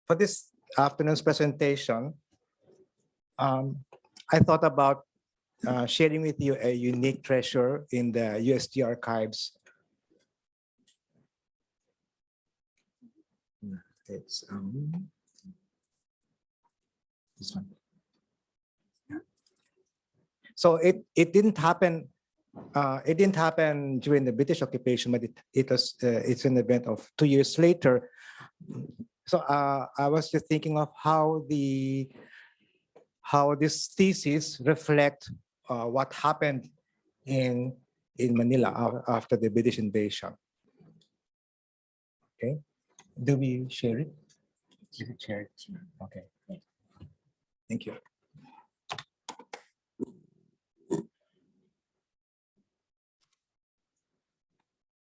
For this afternoon's presentation, I thought about sharing with you a unique treasure in the UST archives. It's this one. Yeah. So it didn't happen. It didn't happen during the British occupation, but it's an event of 2 years later. So I was just thinking of how this thesis reflect what happened in Manila after the British invasion. Okay, do we share it? Is it shared? Okay, thank you.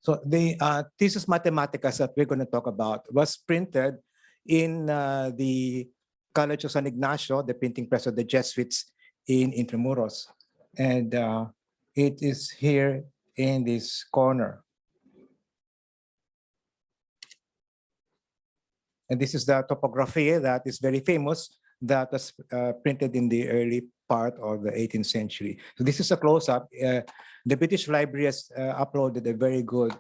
So the Thesis Mathematicas that we're going to talk about was printed in the College of San Ignacio, the printing press of the Jesuits in Intramuros. And it is here in this corner. And this is the topography that is very famous that was printed in the early part of the 18th century. So this is a close-up. The British Library has uploaded a very good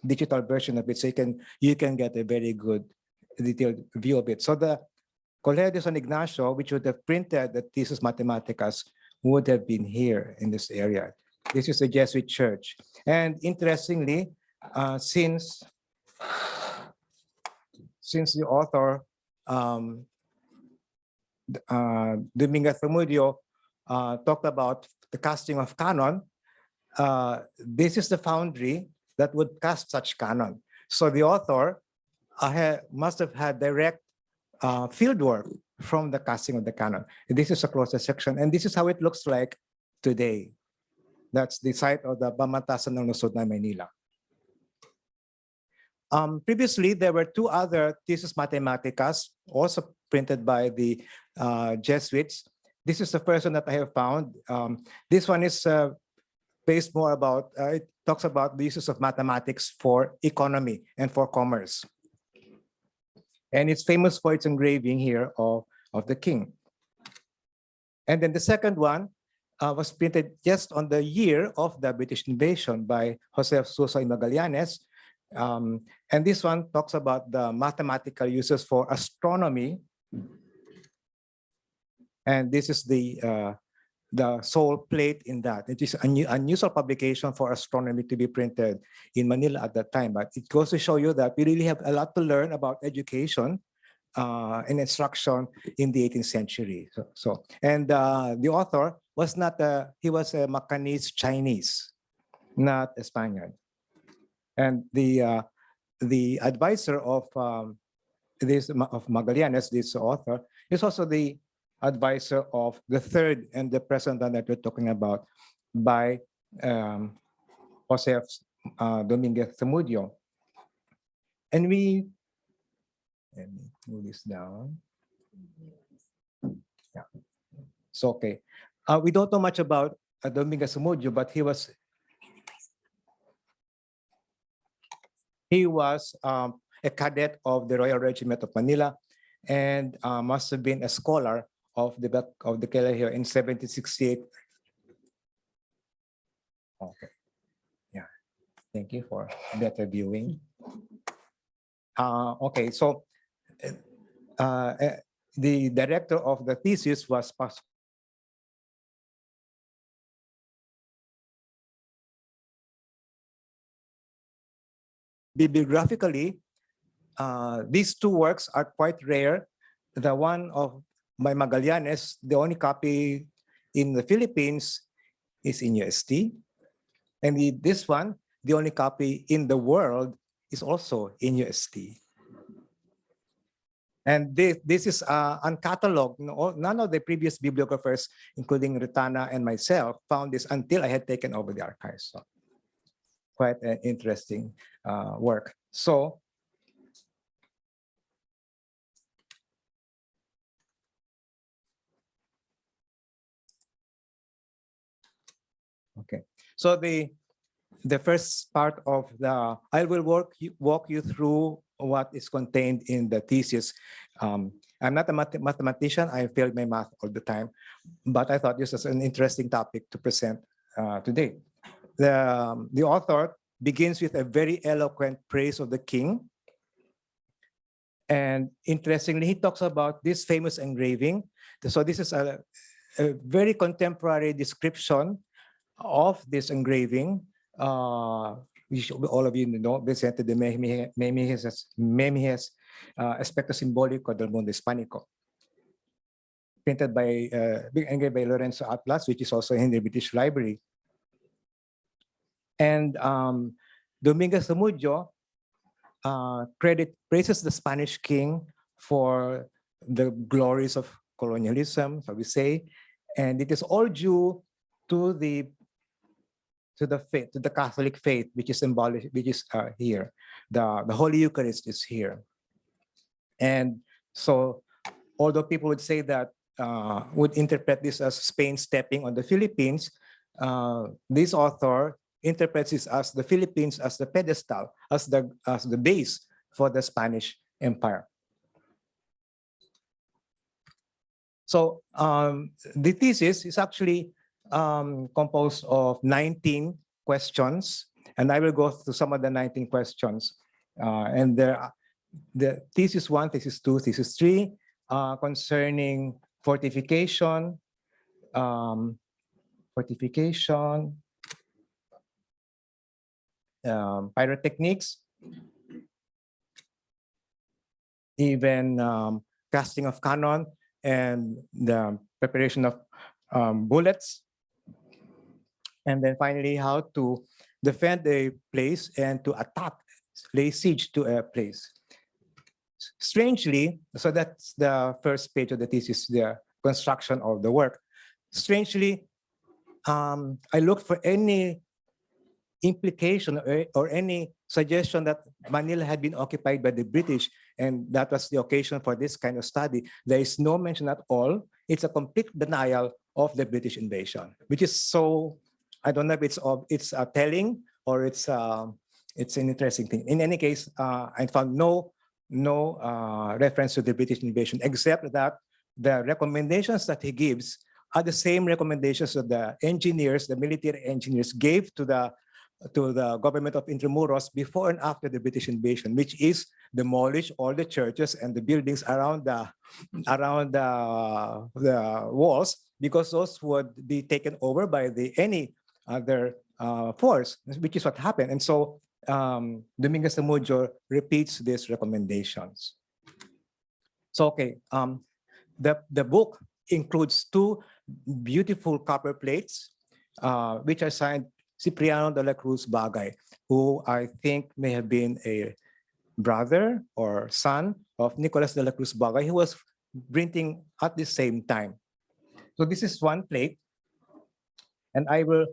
digital version of it, so you can get a very good detailed view of it. So the Colegio de San Ignacio, which would have printed the Thesis Mathematicas, would have been here in this area. This is a Jesuit church. And interestingly, since the author, Dominguez Zamudio, talked about the casting of canon, this is the foundry that would cast such canon. So the author must have had direct field work from the casting of the canon. And this is a closer section, and this is how it looks like today. That's the site of the Bamatasan ng Lungsod ng Manila. Previously, there were two other Thesis Mathematicas, also printed by the Jesuits. This is the first one that I have found. This one is based more about, it talks about the uses of mathematics for economy and for commerce. And it's famous for its engraving here of the king. And then the second one was printed just on the year of the British invasion by Joseph Sousa y Magallanes. And this one talks about the mathematical uses for astronomy. And this is the sole plate in that. It is an unusual publication for astronomy to be printed in Manila at that time. But it goes to show you that we really have a lot to learn about education and instruction in the 18th century. And the author was he was a Macanese Chinese, not a Spaniard. And the advisor of Magallanes, this author, is also the advisor of the third and the present one that we're talking about by Joseph Domínguez Zamudio. And let me move this down. Yeah, so okay. We don't know much about Domínguez Zamudio, but he was a cadet of the Royal Regiment of Manila, and must have been a scholar of the Colegio in 1768. Okay, yeah, thank you for better viewing. Okay, so the director of the thesis was bibliographically. These two works are quite rare. The one by Magallanes, the only copy in the Philippines is in UST. And this one, the only copy in the world, is also in UST. And this is uncatalogued. None of the previous bibliographers, including Ritana and myself, found this until I had taken over the archives. So quite an interesting work. So okay, so the first part of I will walk you through what is contained in the thesis. I'm not a mathematician. I failed my math all the time, but I thought this was an interesting topic to present today. The author begins with a very eloquent praise of the king. And interestingly, he talks about this famous engraving. So this is a very contemporary description of this engraving. Which all of you know, Vicente de Memijas, Aspecto Simbólico del Mundo Hispánico, printed by, engraved by Lorenzo Atlas, which is also in the British Library. And Dominguez Zamudio praises the Spanish king for the glories of colonialism, so we say, and it is all due to the faith, to the Catholic faith, which is symbolic, which is here. The Holy Eucharist is here. And so, although people would say that, would interpret this as Spain stepping on the Philippines, this author interprets this as the Philippines as the pedestal, as the base for the Spanish Empire. So the thesis is actually composed of 19 questions, and I will go through some of the 19 questions. And the thesis 1, thesis 2, thesis 3 concerning fortification, pyrotechnics, even casting of cannon and the preparation of bullets. And then finally, how to defend a place and to attack, lay siege to a place. Strangely, so that's the first page of the thesis, the construction of the work. Strangely, I looked for any implication or any suggestion that Manila had been occupied by the British, and that was the occasion for this kind of study. There is no mention at all. It's a complete denial of the British invasion, which is so, I don't know if it's telling or it's an interesting thing. In any case, I found no reference to the British invasion, except that the recommendations that he gives are the same recommendations that the engineers, the military engineers, gave to the government of Intramuros before and after the British invasion, which is demolish all the churches and the buildings around the walls, because those would be taken over by any other force, which is what happened. And so Dominguez Zamudio repeats these recommendations. So okay, the book includes 2 beautiful copper plates, which are signed Cyprianus de la Cruce Bagay, who I think may have been a brother or son of Nicolas de la Cruz Bagay, who was printing at the same time. So this is one plate, and I will,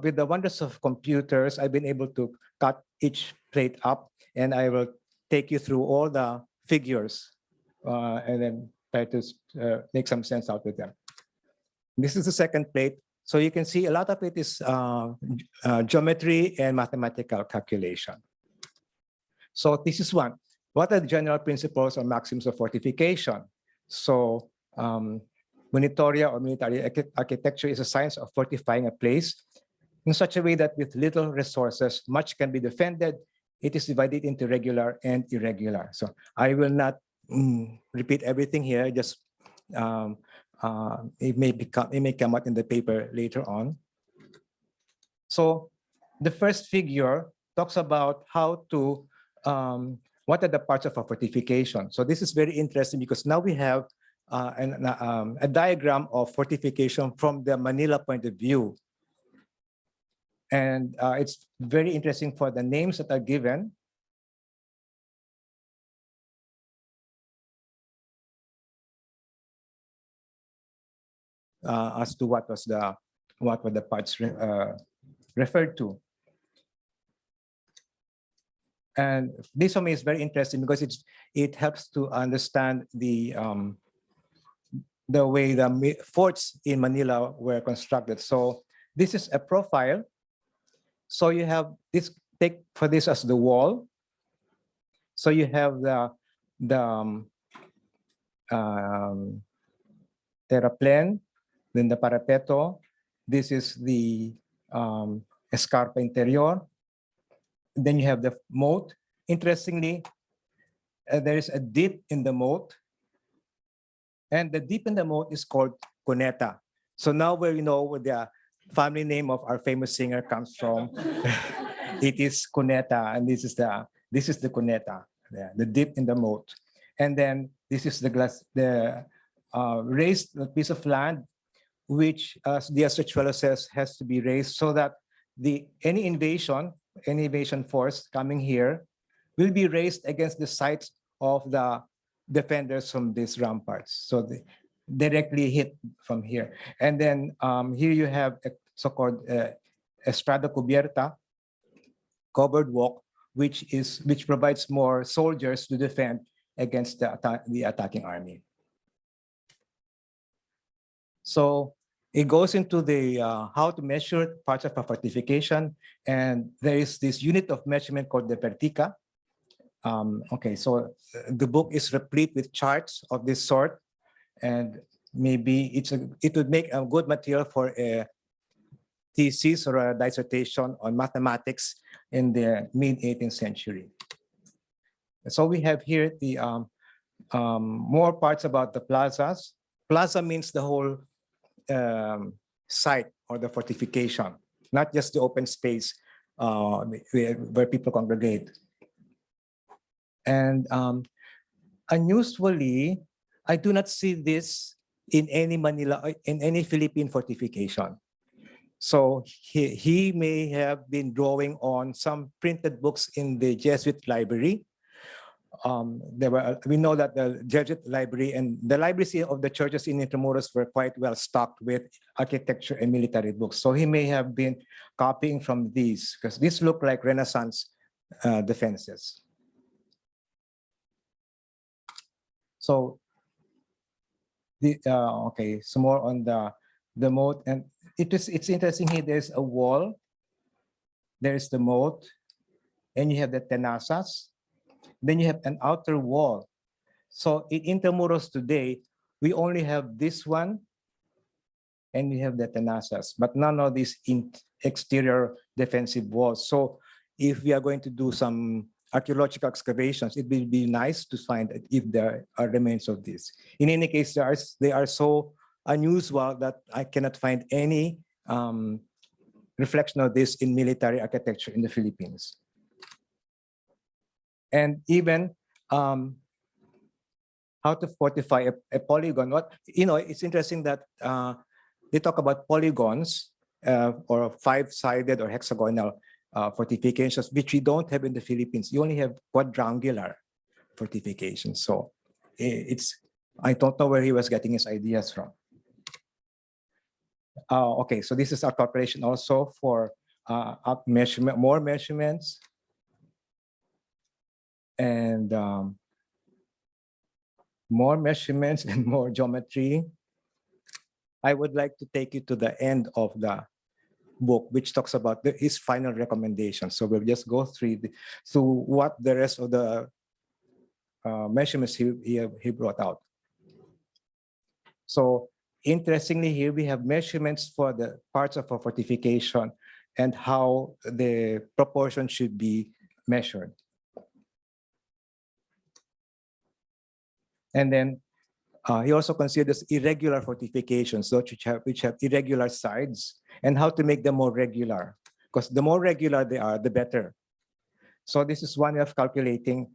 with the wonders of computers, I've been able to cut each plate up, and I will take you through all the figures and then try to make some sense out of them. This is the second plate. So you can see a lot of it is geometry and mathematical calculation. So this is one. What are the general principles or maxims of fortification? So munitoria or military architecture is a science of fortifying a place in such a way that with little resources, much can be defended. It is divided into regular and irregular. So I will not repeat everything here, just it may come out in the paper later on. So the first figure talks about how to what are the parts of a fortification. So this is very interesting because now we have a diagram of fortification from the Manila point of view, and it's very interesting for the names that are given. As to what were the parts referred to. And this for me is very interesting because it helps to understand the way the forts in Manila were constructed. So this is a profile. So you have this, take for this as the wall. So you have the terraplén, then the parapeto. This is the escarpa interior. Then you have the moat. Interestingly, there is a dip in the moat, and the dip in the moat is called cuneta. So now we know where the family name of our famous singer comes from. It is cuneta, and this is the cuneta, the dip in the moat. And then this is the raised piece of land, which the Astructuelo says has to be raised so that any invasion force coming here will be raised against the sites of the defenders from these ramparts. So they directly hit from here. And then here you have a so-called estrada cubierta, covered walk, which provides more soldiers to defend against the attacking army. So it goes into the how to measure parts of a fortification, and there is this unit of measurement called the vertica. Okay, so the book is replete with charts of this sort, and maybe it would make a good material for a thesis or a dissertation on mathematics in the mid-18th century. So we have here the more parts about the plazas. Plaza means the whole site or the fortification, not just the open space where people congregate. And unusually, I do not see this in any Philippine fortification. So he may have been drawing on some printed books in the Jesuit library. We know that the Jesuit library and the libraries of the churches in Intramuros were quite well stocked with architecture and military books. So he may have been copying from these, because these look like Renaissance defenses. So okay, some more on the moat, and it's interesting here. There's a wall, there's the moat, and you have the tenazas. Then you have an outer wall. So in Intramuros today, we only have this one, and we have the tenazas, but none of these exterior defensive walls. So if we are going to do some archaeological excavations, it will be nice to find if there are remains of this. In any case, they are so unusual that I cannot find any reflection of this in military architecture in the Philippines. And even how to fortify a polygon. It's interesting that they talk about polygons or five-sided or hexagonal fortifications, which we don't have in the Philippines. You only have quadrangular fortifications. So I don't know where he was getting his ideas from. Okay, so this is our preparation also for more measurements. And more measurements and more geometry. I would like to take you to the end of the book, which talks about his final recommendations. So we'll just go through what the rest of the measurements he brought out. So interestingly, here we have measurements for the parts of a fortification and how the proportion should be measured. And then he also considers irregular fortifications, which have irregular sides, and how to make them more regular. Because the more regular they are, the better. So this is one way of calculating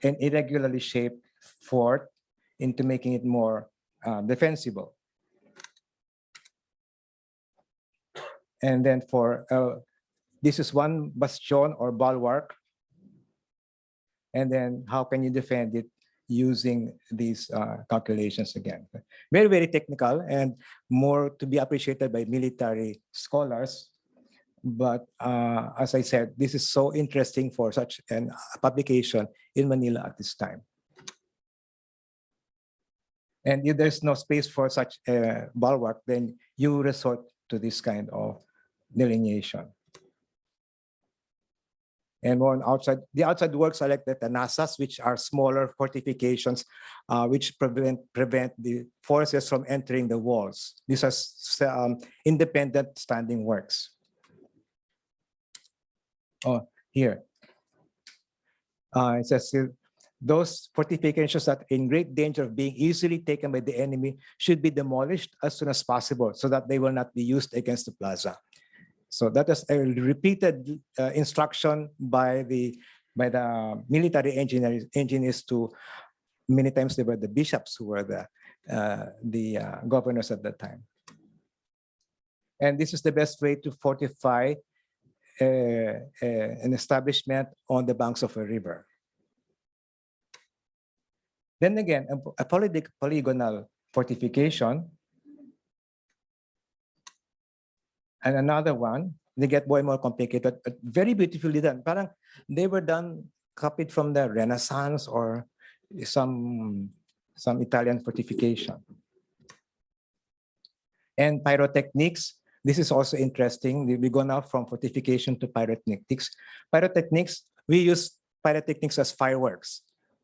an irregularly shaped fort into making it more defensible. And then for this is one bastion or bulwark. And then how can you defend it using these calculations again? Very, very technical and more to be appreciated by military scholars. But as I said, this is so interesting for such a publication in Manila at this time. And if there's no space for such a bulwark, then you resort to this kind of delineation. And more on outside, the outside works are like the tenazas, which are smaller fortifications, which prevent the forces from entering the walls. These are independent standing works. Oh, here. It says those fortifications that are in great danger of being easily taken by the enemy should be demolished as soon as possible so that they will not be used against the plaza. So that is a repeated instruction by the military engineers to many times they were the bishops who were the governors at that time. And this is the best way to fortify an establishment on the banks of a river. Then again, a polygonal fortification. And another one, they get more and more complicated, but very beautifully done. Parang they were copied from the Renaissance or some Italian fortification. And pyrotechnics, this is also interesting. We go now from fortification to pyrotechnics. Pyrotechnics, we use pyrotechnics as fireworks.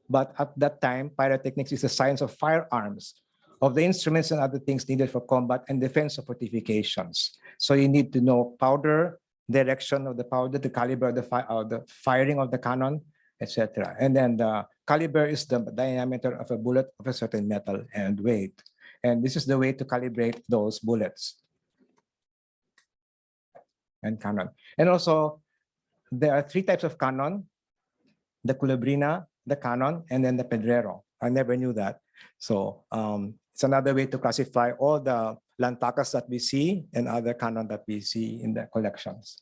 But at that time, pyrotechnics is the science of firearms, of the instruments and other things needed for combat and defense of fortifications. So you need to know powder, direction of the powder, the caliber of the firing of the cannon, etc. And then the caliber is the diameter of a bullet of a certain metal and weight. And this is the way to calibrate those bullets and cannon. And also, there are 3 types of cannon: the culebrina, the cannon, and then the pedrero. I never knew that. So it's another way to classify all the lantakas that we see and other cannon that we see in the collections.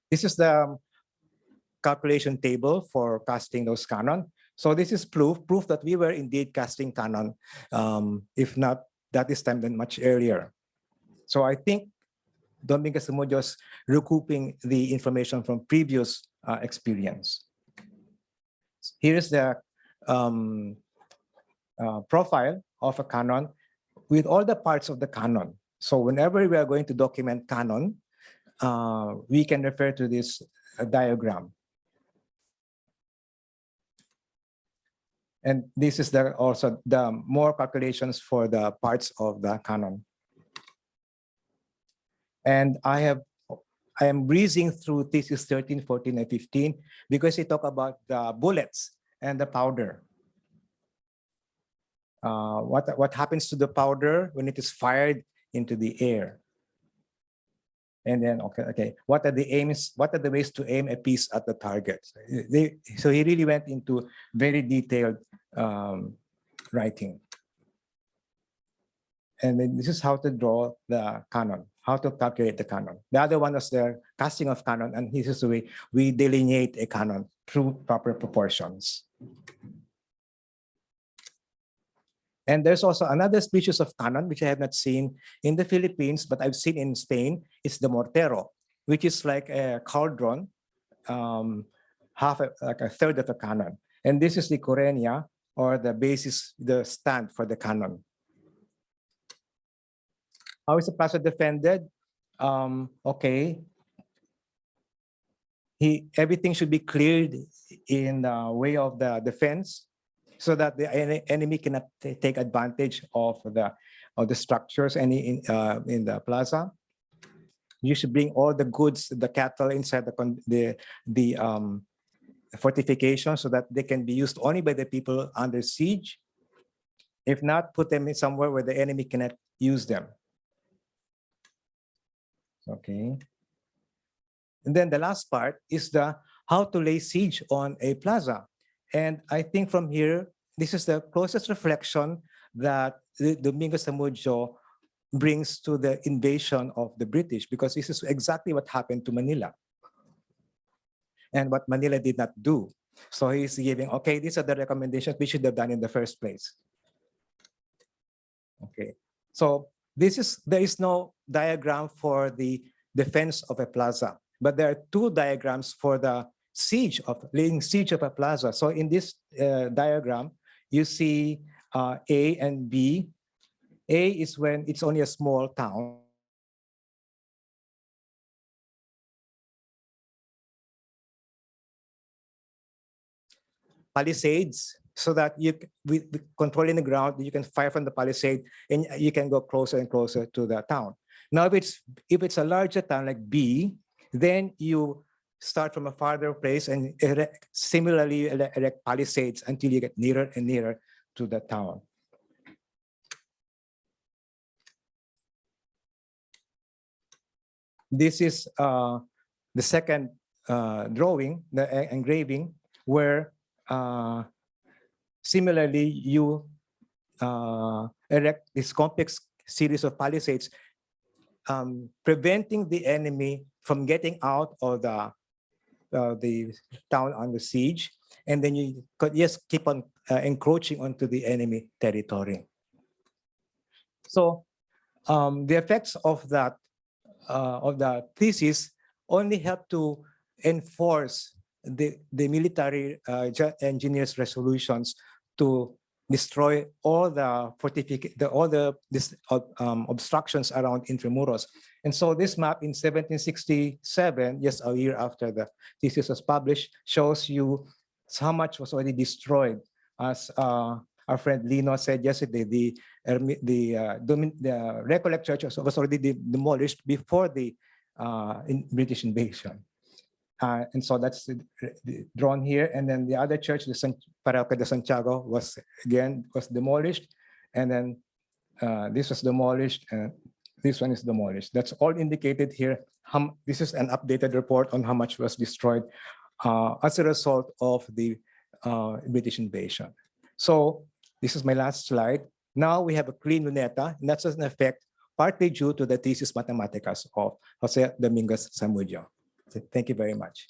This is the calculation table for casting those cannon. So this is proof that we were indeed casting cannon, if not that this time, then much earlier. So I think Dominguez Zamudio is recouping the information from previous experience. Here is the profile of a cannon with all the parts of the cannon. So whenever we are going to document cannon, we can refer to this diagram. And this is also the more calculations for the parts of the cannon. And I am breezing through thesis 13, 14, and 15 because they talk about the bullets and the powder. What happens to the powder when it is fired into the air? And then, okay, what are the aims? What are the ways to aim a piece at the target? So he really went into very detailed writing. And then this is how to draw the cannon, how to calculate the cannon. The other one was the casting of cannon, and this is the way we delineate a cannon through proper proportions. And there's also another species of cannon, which I have not seen in the Philippines, but I've seen in Spain. It's the mortero, which is like a cauldron, like a third of a cannon. And this is the corenia, or the basis, the stand for the cannon. How is the plaza defended? Okay. Everything should be cleared in the way of the defense, so that the enemy cannot take advantage of the structures in the plaza. You should bring all the goods, the cattle inside the fortification so that they can be used only by the people under siege. If not, put them in somewhere where the enemy cannot use them. Okay. And then the last part is how to lay siege on a plaza. And I think from here, this is the closest reflection that Dominguez Zamudio brings to the invasion of the British, because this is exactly what happened to Manila and what Manila did not do. So he's giving, okay, these are the recommendations we should have done in the first place. Okay, so there is no diagram for the defense of a plaza, but there are 2 diagrams for the laying siege of a plaza. So in this diagram, you see A and B. A is when it's only a small town. palisades, so that with controlling the ground, you can fire from the palisade and you can go closer and closer to the town. Now, if it's a larger town like B, then you start from a farther place and similarly erect palisades until you get nearer and nearer to the town. This is the second drawing, the engraving, where similarly you erect this complex series of palisades, preventing the enemy from getting out of the town under siege, and then you could just keep on encroaching onto the enemy territory. So the effects of the thesis only help to enforce the military engineers' resolutions to destroy all the obstructions around Intramuros. And so this map in 1767, just a year after the thesis was published, shows you how much was already destroyed. As our friend Lino said yesterday, the Recollet Church was already demolished before the British invasion. And so that's drawn here. And then the other church, the Parroquia de Santiago, was demolished. And then this was demolished, and this one is demolished. That's all indicated here. This is an updated report on how much was destroyed as a result of the British invasion. So this is my last slide. Now we have a clean luneta, and that's an effect partly due to the Thesis Mathematicas of Joseph Domínguez Zamudio. Thank you very much.